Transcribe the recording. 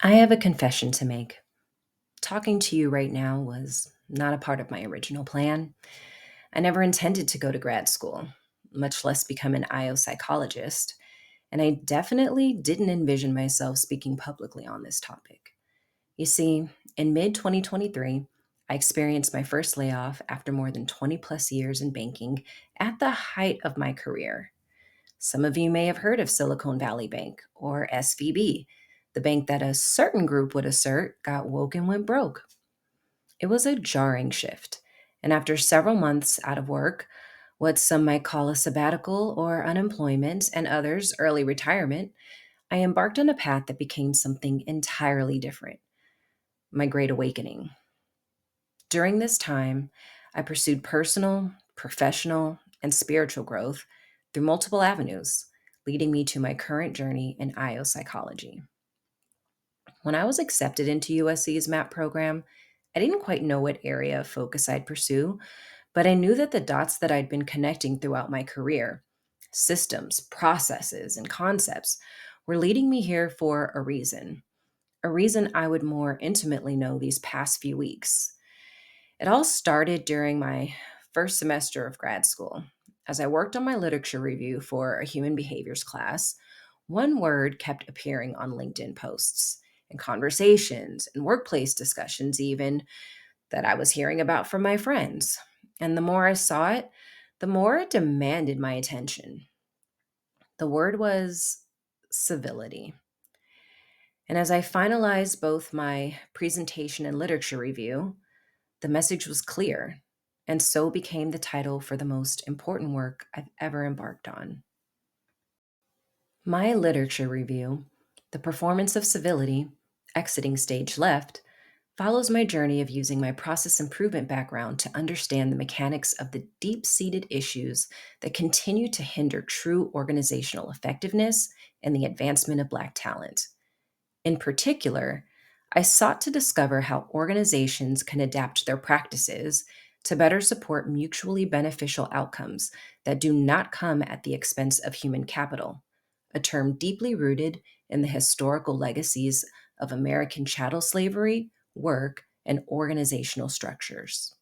I have a confession to make. Talking to you right now was not a part of my original plan. I never intended to go to grad school, much less become an IO psychologist, and I definitely didn't envision myself speaking publicly on this topic. You see, in mid 2023, I experienced my first layoff after more than 20 plus years in banking at the height of my career. Some of you may have heard of Silicon Valley Bank or SVB, the bank that a certain group would assert got woke and went broke. It was a jarring shift, and after several months out of work, what some might call a sabbatical or unemployment, and others early retirement, I embarked on a path that became something entirely different, my great awakening. During this time, I pursued personal, professional, and spiritual growth through multiple avenues, leading me to my current journey in IO psychology. When I was accepted into USC's MAP program, I didn't quite know what area of focus I'd pursue, but I knew that the dots that I'd been connecting throughout my career, systems, processes, and concepts, were leading me here for a reason I would more intimately know these past few weeks. It all started during my first semester of grad school. As I worked on my literature review for a human behaviors class, one word kept appearing on LinkedIn posts and conversations and workplace discussions, even that I was hearing about from my friends. And the more I saw it, the more it demanded my attention. The word was civility. And as I finalized both my presentation and literature review, the message was clear, and so became the title for the most important work I've ever embarked on. My literature review, The Performance of Civility, Exiting Stage Left, follows my journey of using my process improvement background to understand the mechanics of the deep seated issues that continue to hinder true organizational effectiveness and the advancement of Black talent. In particular, I sought to discover how organizations can adapt their practices to better support mutually beneficial outcomes that do not come at the expense of human capital, a term deeply rooted in the historical legacies of American chattel slavery, work, and organizational structures.